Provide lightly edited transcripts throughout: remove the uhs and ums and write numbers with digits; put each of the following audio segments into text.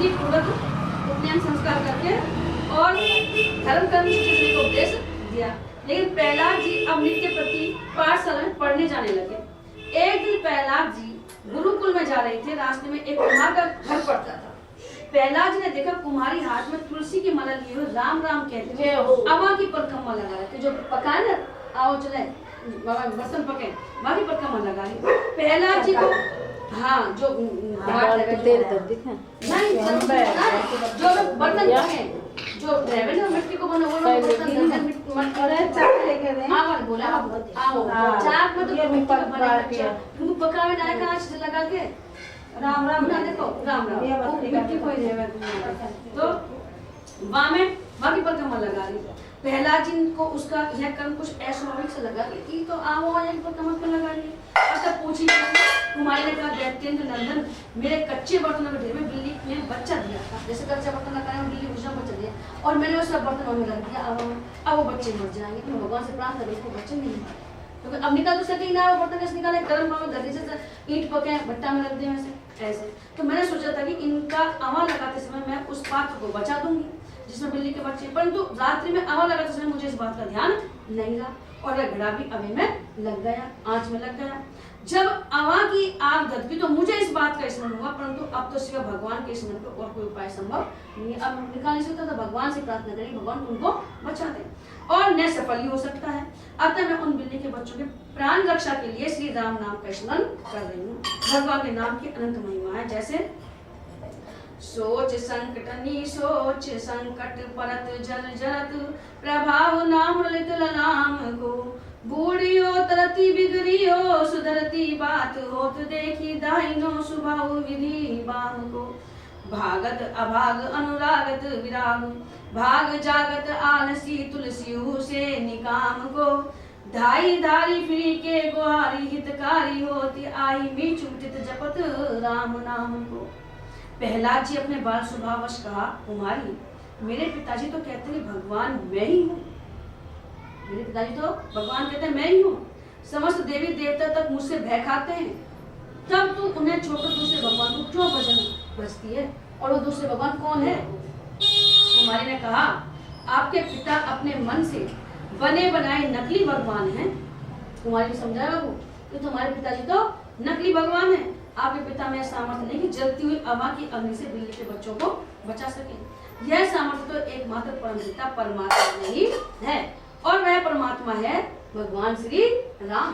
विधि पूर्वक उपनयन संस्कार करके और धर्म कर्म को उपदेश दिया। लेकिन प्रहलाद जी अब नित्य प्रति पाठशाला में पढ़ने जाने लगे। एक दिन प्रहलाद जी गुरुकुल में जा रहे थे। रास्ते में एक कुम्हार का घर पड़ता था। प्रहलाद जी ने देखा कुम्हारी हाथ में तुलसी की माला लिए हुए राम राम कहते हुए अवा की परिक्रमा लगा रहे थे। जो पकाए ना, आओ चले बर्तन पके, वहाँ की परिक्रमा लगा रही। प्रहलाद जी को हाँ जो बर्तन पके जो रेवेन्यू मिट्टी को बना वो बर्तन बोला आओ चाक में तो मिट्टी का बना तुम पकावे ना कांच से लगा के राम राम ना देखो राम राम मिट्टी कोई रेवे तो वहाँ की परिक्रमा लगा रही। प्रहलाद जी को उसका यह कर्म कुछ अस्वाभाविक से लगा कि तो आओ एक परिक्रमा क्यों लगा रही है। तब पूछी कुमारी ने कहा दैत्येंद्र नंदन मेरे कच्चे बर्तनों के ढेर में बिल्ली ने बच्चा दिया था। जैसे कच्चा बर्तन लगाया बिल्ली उसने बच्चा दिया और मैंने वो सब बर्तनों में रख दिया। अब वो बच्चे मर जाएंगे। तो भगवान से प्रार्थना करें उसको बच्चे नहीं मारे क्योंकि अब निकाल तो सके ना। वो बर्तन कैसे निकाले, गर्म पानी धरती से ईंट पके भट्टा में रख दे वैसे ऐसे। तो मैंने सोचा था कि इनका अवा लगाते समय मैं उस पात्र को बचा दूंगी जिसमें बिल्ली के बच्चे, परंतु रात्रि में अवा लगाते समय मुझे इस बात का ध्यान नहीं रहा और वह घड़ा भी अवे में लग गया, आंच में लग गया। जब अवा की आग धधकी तो मुझे इस बात का स्मरण हुआ, परंतु अब तो सिर्फ भगवान के स्मरण पर और कोई उपाय संभव नहीं। अब निकाल नहीं सकता तो भगवान से प्रार्थना करें भगवान उनको बचा दे और न सफल ही हो सकता है। अतः मैं उन बिल्ली के बच्चों के प्राण रक्षा के लिए श्री राम नाम का स्मरण कर रही हूँ। भगवान के नाम की अनंत महिमा है। जैसे सोच संकट नी सोच संकट परत जल जरत प्रभाव नाम ललित ललाम को बूढ़ियो तरती बिगड़ियो सुधरती बात होत देखी दाहिनो सुभाव विधि बाम को भागत अभाग अनुरागत विराग भाग जागत आलसी तुलसी से निकाम को धाई धारी फिरी के गुहारी हितकारी होती आई मी चूटित जपत राम नाम को। प्रहलाद जी अपने बाल स्वभावश कहा कुमारी मेरे पिताजी तो कहते हैं भगवान मैं ही हूँ। मेरे पिताजी तो भगवान कहते हैं मैं ही हूँ। समस्त देवी देवता तक मुझसे भय खाते हैं, तब तू उन्हें छोड़कर दूसरे भगवान को क्यों भजन भजती है? और वो दूसरे भगवान कौन है? कुमारी ने कहा आपके पिता अपने मन से बने बनाए नकली भगवान हैं। कुमारी ने समझाया बाबू कि तुम्हारे पिताजी तो नकली भगवान है। आपके पिता में सामर्थ्य नहीं कि जलती हुई अवा की अग्नि से बिल्ली के बच्चों को बचा सके। यह सामर्थ्य तो एकमात्र परमपिता परमात्मा में ही है और वह परमात्मा है भगवान श्री राम।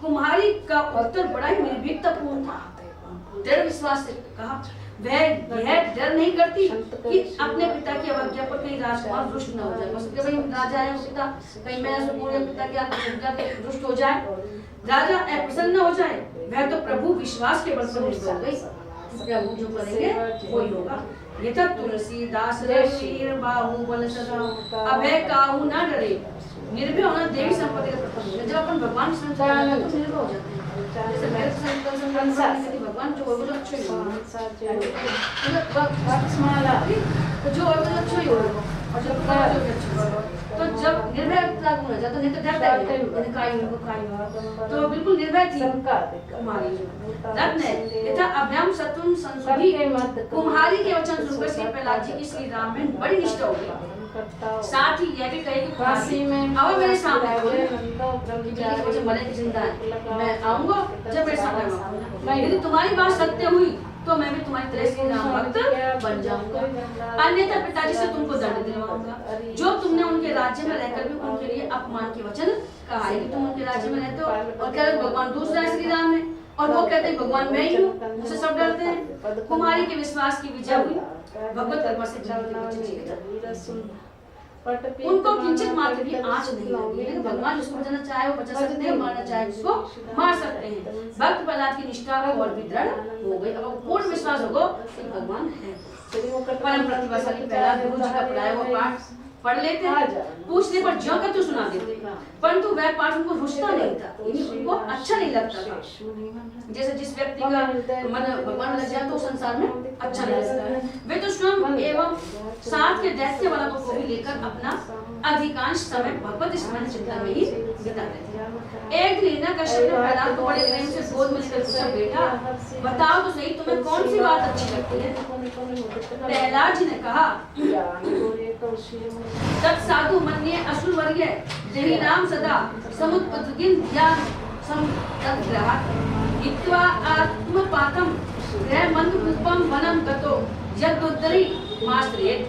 कुमारी का उत्तर बड़ा ही निर्भीकतापूर्ण था, दृढ़ विश्वास से कहा वह यह डर नहीं करती कि अपने पिता की अवज्ञा पर कहीं राजकुमार रुष्ट न हो जाए। बस भाई राजा है पिता, कहीं मैं पूरे पिता की अवज्ञा पे रुष्ट हो जाए, राजा अप्रसन्न हो जाए। वह तो प्रभु विश्वास के बल पर निर्भर हो गई, प्रभु जो करेंगे वही होगा। यथा तुलसीदास शीर बाहु बल सदा अभय काहू न डरे। निर्भय होना देवी संपत्ति का प्रथम है। जब अपन भगवान से निर्भर हो जाते हैं, जैसे मेरे संकल्प भगवान जो होगा अच्छे ही होगा, तो जो होगा अच्छे ही होगा और जब तो जब निर्भयता गुण हो जाता नहीं तो डरता है तो बिल्कुल निर्भय थी कुमारी। रत्न यथा अभ्याम सतुन संसुभी कुम्हारी के वचन सुनकर श्री प्रहलाद जी की श्री राम में बड़ी निष्ठा हो गई। साथ ही यह भी कहे कि काशी में आओ मेरे सामने मुझे मरे की चिंता है, मैं आऊंगा जब मेरे सामने यदि तुम्हारी बात सत्य हुई तो मैं भी तुम्हारी तरह से राम भक्त बन जाऊंगा, अन्यथा पिताजी से तुमको दंड दिलवाऊंगा। जो तुमने उनके राज्य में रहकर भी उनके लिए अपमान के वचन कहा है कि तुम उनके राज्य में रहते हो और कह रहे भगवान दूसरा है श्री राम है और वो कहते हैं भगवान मैं ही हूँ, मुझसे सब डरते हैं। कुमारी के विश्वास की विजय हुई, भगवत कर्म से उनको किंचित मात्र भी आंच नहीं लगी। लेकिन भगवान जिसको बचाना चाहे वो बचा सकते हैं, मारना चाहे उसको मार सकते हैं। भक्त प्रहलाद की निष्ठा और भी दृढ़ हो गई। अब पूर्ण विश्वास होगा कि भगवान है। परम प्रतिभाशाली प्रहलाद गुरु जी का पढ़ाया हुआ पाठ पढ़ लेते हैं, पूछने पर ज्यों का त्यों सुना देते, परंतु वह पाठ उनको रुचता नहीं था, उनको अच्छा नहीं लगता था। जैसे जिस व्यक्ति का मन भगवान लग जाए तो संसार में अच्छा नहीं लगता है। वे तो स्वयं एवं साथ के दैत्य बालकों को भी लेकर अपना अधिकांश समय भगवत स्मरण चिंतन में ही बिताते थे। एक दिन हिरण्यकश्यप ने प्रहलाद को बड़े प्रेम से गोद में लेकर पूछा, बेटा बताओ तो सही तुम्हें कौन सी बात अच्छी लगती है? प्रहलाद जी ने कहा, जब साधु मन्ये असुर वर्य जहि नाम सदा समुद्रगिन ध्यान समुद्रग्रहात् हित्वा आत्मपाकम गृह मंद रूपम वनम गतो यद्दुद्धरी मास्त्रेत।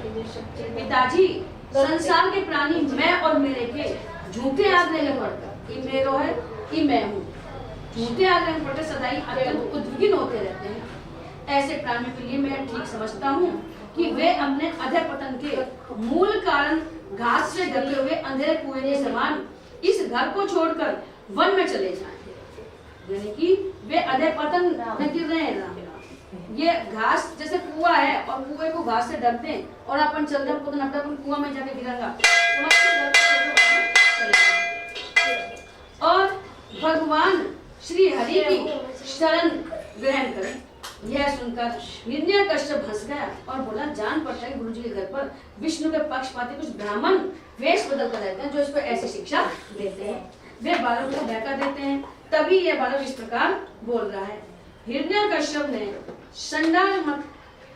पिताजी, संसार के प्राणी मैं और मेरे के झूठे आग्रह में पड़कर कि मेरो है कि मैं हूँ, झूठे आग्रह में पड़कर सदा ही अत्यंत उद्विग्न होते रहते हैं। ऐसे प्राणियों के लिए मैं ठीक समझता हूँ कि वे अपने अधःपतन के मूल कारण घास से ढके हुए अंधेरे कुएं के समान इस घर को छोड़कर वन में चले जाएं। यानी कि वे अधःपतन में गिर रहे हैं। ये घास जैसे कुआं है और कुएं को घास से ढक दें और अपन चल रहे हैं, अपन कुआं में जाके गिरेगा और भगवान श्री हरि की शरण ग्रहण करें। यह सुनकर हिरण्यकश्यप हंस गया और बोला, जान पड़ता है गुरुजी के घर पर विष्णु के पक्षपाती कुछ ब्राह्मण वेश बदल कर रहते हैं जो इसको ऐसी शिक्षा देते हैं। वे बालक को बहका देते हैं। तभी यह बालक इस प्रकार बोल रहा है। हिरण्यकश्यप ने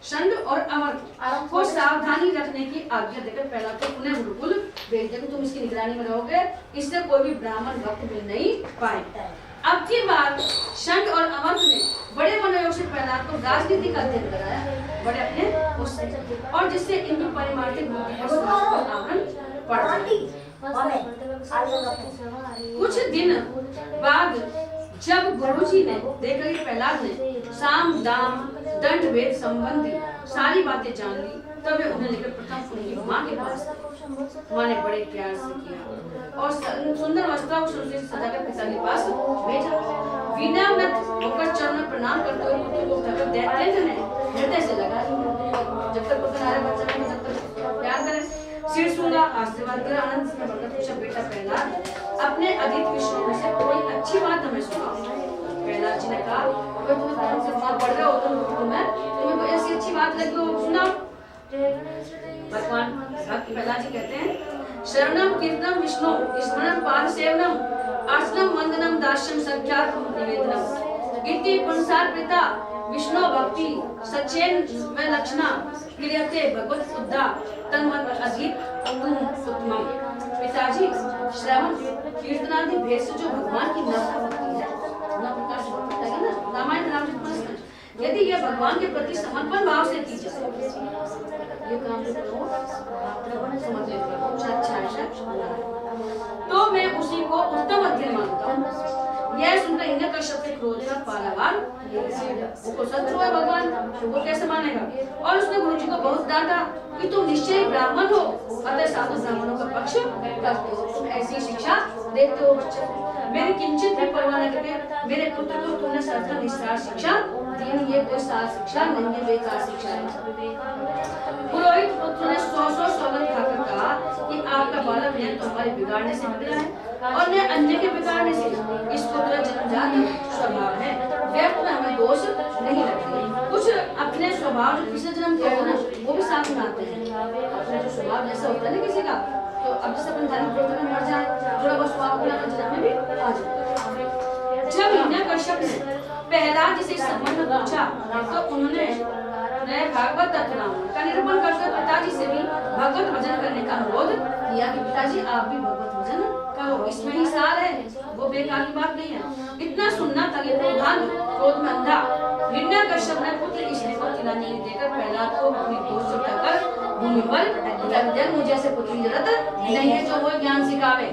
षंड और अमर को सावधानी रखने की आज्ञा देकर प्रहलाद को पुनः गुरुकुल भेज दिया कि तुम इसकी निगरानी में रहोगे, इससे कोई भी ब्राह्मण भक्त मिल नहीं पाए। अब की बार षंड और अमर ने बड़े मनोयोग से प्रहलाद को राजनीति का अध्ययन कराया, बड़े अपने उससे, और जिससे इनकी पारमार्थिक बुद्धि पर आवरण पड़ जाए। कुछ दिन बाद जब गुरुजी ने देखा कि प्रहलाद ने साम दाम दंड भेद संबंधी सारी बातें जान ली, तब वे उन्हें लेकर प्रथम उनकी माँ के पास गए। माँ ने बड़े प्यार से किया और सुंदर वस्त्राभूषण से सजाकर पिता के पास भेजा। विनम्र होकर चरण में प्रणाम करते हुए पुत्र को उठाकर दैत्येंद्र ने हृदय से लगा लिया। जब तक पुत्र आए बच्चा में जब तक प्यार करे सिर सूंघा, आशीर्वाद दिया, आनंद से भरकर पूछा, बेटा प्रहलाद अपने अतीत के श्लोकों से कोई अच्छी बात हमें सुनाओ। प्रहलाद जी ने कहा, अगर तुम्हें कौन से बात पढ़ रहे हो तो तुम्हें कोई ऐसी अच्छी बात लगी हो सुनाओ। भगवान भक्त प्रहलाद जी कहते हैं, शरणम कीर्तनम विष्णु स्मरणम पाद सेवनम अर्चनम वंदनम दास्यम सख्यात निवेदनम इति पुंसार पिता विष्णु भक्ति सचेन में लक्षणा क्रियते भगवत उद्धा तन्मन अधिक तुम उत्तमम। पिताजी, श्रवण कीर्तनादि भेद से जो भगवान की नवता भक्ति है, ना रामायण रामचरित, यदि यह भगवान के प्रति समर्पण भाव से की जाए, ये काम तो मैं उसी को उत्तम अध्ययन मानता हूँ। यह सुनकर हिरण्यकश्यप के क्रोध का पारावार वो शत्रु है भगवान, वो कैसे मानेगा? और उसने गुरुजी को बहुत डांटा कि तुम निश्चय ही ब्राह्मण हो, अतः साधु ब्राह्मणों का पक्ष करते हो, तुम ऐसी शिक्षा देते हो बच्चे को। मेरी किंचित भी परवाह न करके मेरे पुत्र को तुमने सर्वथा निस्तार शिक्षा दी, ये कोई सार शिक्षा नहीं है, बेकार शिक्षा है। पुरोहित पुत्र ने 100 सौगंध खाकर कहा कि आपका बालक न तो हमारे बिगाड़ने से निकला है और न अन्य के बिगाड़ने से। इस पुत्र जन्मजात स्वभाव है, व्यर्थ में हमें दोष नहीं लगते। कुछ अपने स्वभाव जो पिछले जन्म के होते ना, वो भी साथ में आते हैं। अपना जो स्वभाव जैसा होता है ना किसी का, तो अब जैसे अपन धर्म पुत्र में मर जाए, थोड़ा बहुत स्वभाव अपना जन्म में भी आ जाता है। जब हिरण्यकश्यप ने प्रहलाद जी से इस संबंध में पूछा तो उन्होंने भागवत तत्व का निरूपण करते पिताजी से भी भगवत भजन करने का अनुरोध किया कि पिताजी आप भी भगवत भजन करो, इसमें ही सार है, वो बेकार की बात नहीं है। इतना सुनना था कि प्रधान क्रोध में अंधा हिरण्यकश्यप ने पुत्र इसने को खिलाने देकर प्रहलाद को अपनी गोद से उठाकर भूमि पर, मुझे ऐसे पुत्र की जरूरत नहीं है जो वो ज्ञान सिखावे,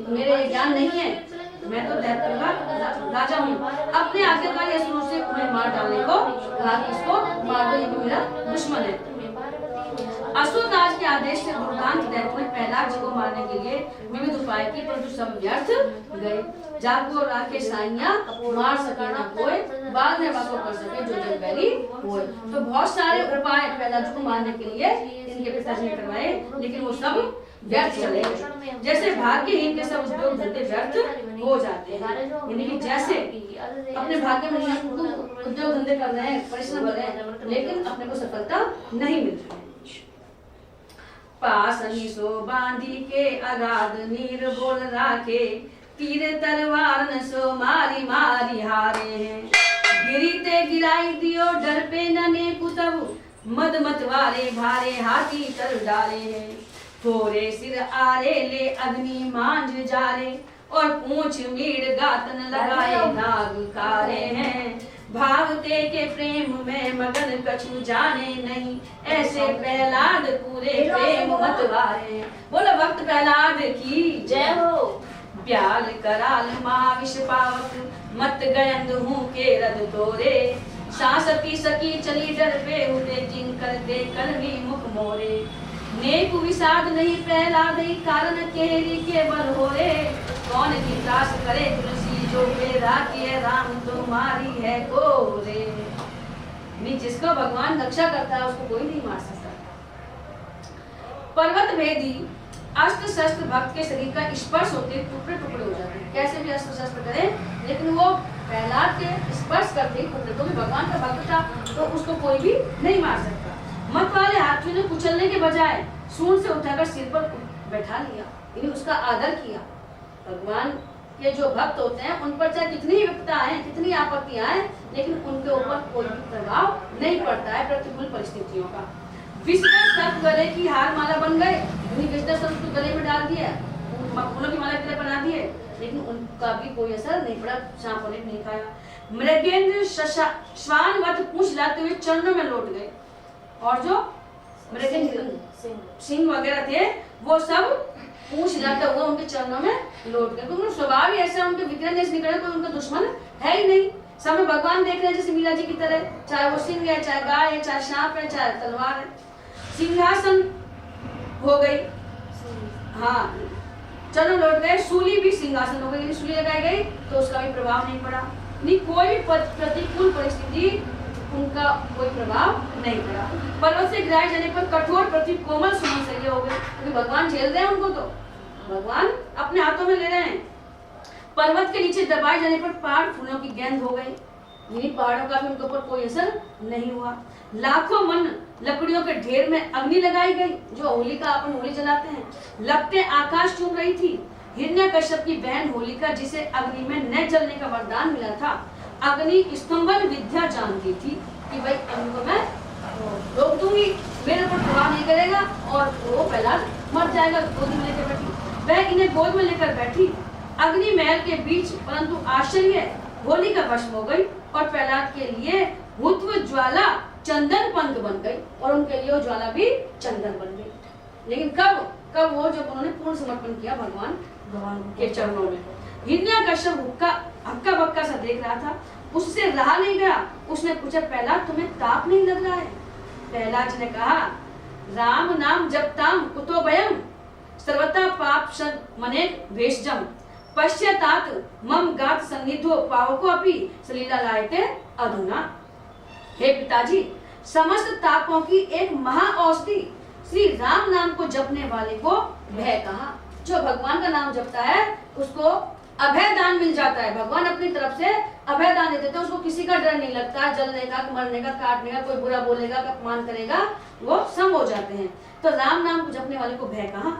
मेरे ज्ञान नहीं है, मैं तो दैत्य का राजा हूँ। अपने आज्ञाकारी असुरों से उन्हें मार डालने को कहा कि इसको मार दो, ये भी मेरा दुश्मन है। असुर राज के आदेश से दुर्दांत दैत्य ने प्रहलाद जी को मारने के लिए विविध उपाय किए, परंतु सब व्यर्थ गए। जाको राखे साइया मार सके ना कोई, बाल ने बातों कर सके जो जग बैरी होए। तो बहुत सारे उपाय प्रहलाद जी को मारने के लिए इनके पिताजी ने करवाए, लेकिन वो सब व्यर्थ चले गए। जैसे भाग्यहीन के सब उद्योग धंधे व्यर्थ हो जाते हैं, यानी कि जैसे अपने भाग्य में उद्योग धंधे कर रहे हैं, परिश्रम कर रहे हैं, लेकिन अपने को सफलता नहीं मिल रही है। पासनी सो बांधी के अगाध नीर बोल राखे, तीर तलवार न सो मारी मारी हारे हैं। गिरी ते गिराई दियो डर पे नने कुतब, मद मत वाले भारे हाथी तर डाले हैं। थोड़े सिर आरे ले अग्नि मांझ जारे, और पूंछ मीड़ गातन लगाए नाग कारे हैं। भावते के प्रेम में मगन कछु जाने नहीं, ऐसे प्रहलाद पूरे प्रेम मतवारे। बोलो भक्त प्रहलाद की जय हो। ब्याल कराल माँ विष पावक, मत गयंद हूँ के रद तोरे। सासती सकी चली डर पे उठे, जिन करते कलवी मुख मोरे। नेक विषाद नहीं प्रहलाद कारण केहरी के बल हो रे। कौन की त्रास करे तुलसी जो बेरा के राम तुम्हारी है को रे। नहीं, जिसको भगवान रक्षा करता है उसको कोई नहीं मार सकता। पर्वत भेदी अस्त्र शस्त्र भक्त के शरीर का स्पर्श होते टुकड़े टुकड़े हो जाते हैं। कैसे भी अस्त्र शस्त्र करें, लेकिन वो प्रहलाद के स्पर्श करते ही टुकड़े। तो भी भगवान का भक्त था तो उसको कोई भी नहीं मार सकता। मत वाले हाथियों ने कुचलने के बजाय सूंड से उठाकर सिर पर बैठा लिया, यानी उसका आदर किया। भगवान के जो भक्त होते हैं उन पर चाहे कितनी विपत्ता आए, कितनी आपत्तियां आए, लेकिन उनके ऊपर कोई भी प्रभाव नहीं पड़ता है प्रतिकूल परिस्थितियों का। विष्णु गले की हार माला बन गए, विष्णु उसको गले में डाल दिया, फूलों की माला की बना दिए, लेकिन उनका भी कोई असर नहीं पड़ा। सांप ने नहीं खाया। मृगेंद्र श्वान वध पूंछ लाते हुए चरणों में लौट गए, और जो मृगेंद्र सिंह वगैरह थे वो सब पूंछ लाते हुए उनके चरणों में लौट गए। क्योंकि स्वभाव ही ऐसा, उनके विक्रम जैसे निकले, कोई उनका दुश्मन है ही नहीं। सब में भगवान देख रहे हैं जैसे मीरा जी की तरह, चाहे वो सिंह है, चाहे गाय है, चाहे सांप है, चाहे तलवार है। सिंहासन हो गई, हाँ चलो लौट गए। सूली भी सिंहासन हो गई, सूली लगाई गई तो उसका भी प्रभाव नहीं पड़ा। नहीं, कोई भी प्रतिकूल परिस्थिति उनका कोई प्रभाव नहीं पड़ा। पर्वत से गिराए जाने पर कठोर प्रति कोमल सुमन से हो गए, क्योंकि भगवान झेल रहे हैं उनको, तो भगवान अपने हाथों में ले रहे हैं। पर्वत के नीचे दबाए जाने पर पहाड़ फूलों की गेंद हो गई, यानी पहाड़ों का भी उनके ऊपर कोई असर नहीं हुआ। लाखों मन लकड़ियों के ढेर में अग्नि लगाई गई, जो होलिका अपन होली जलाते हैं, लपटें आकाश चूम रही थी। हिरण्यकश्यप की बहन होलिका, जिसे अग्नि में न जलने का वरदान मिला था, अग्नि स्तंभन विद्या जानती थी कि भाई अग्नि को मैं रोक दूंगी, मेरे ऊपर प्रभाव नहीं करेगा, और वो पहला मर जाएगा। गोद में लेकर बैठी, वह इन्हें गोद में लेकर बैठी अग्नि महल के बीच, परंतु आश्चर्य होलिका भस्म हो गई, और प्रहलाद के लिए भूत्व ज्वाला चंदन पंख बन गई, और उनके लिए वो ज्वाला भी चंदन बन गई। लेकिन कब वो जब उन्होंने पूर्ण समर्पण किया भगवान के चरणों में। हिरण्यकश्यप हक्का बक्का सा देख रहा था, उससे रहा नहीं गया। उसने पूछा, प्रहलाद तुम्हें ताप नहीं लग रहा है? प्रहलाद जी ने कहा, राम नाम जपताम कुतो भयम, सर्वथा पाप मने भेषजम, पश्चातात मम गात सन्निधो पावको अपि सलीला लायते अधुना। हे पिताजी, समस्त तापों की एक महा औषधि श्री राम नाम को जपने वाले को भय कहा। जो भगवान का नाम जपता है उसको अभय दान मिल जाता है। भगवान अपनी तरफ से अभय दान देते हैं, उसको किसी का डर नहीं लगता, जलने का, मरने का, काटने का, कोई बुरा बोलेगा, अपमान करेगा, वो सम हो जाते हैं। तो राम नाम को जपने वाले को भय कहा।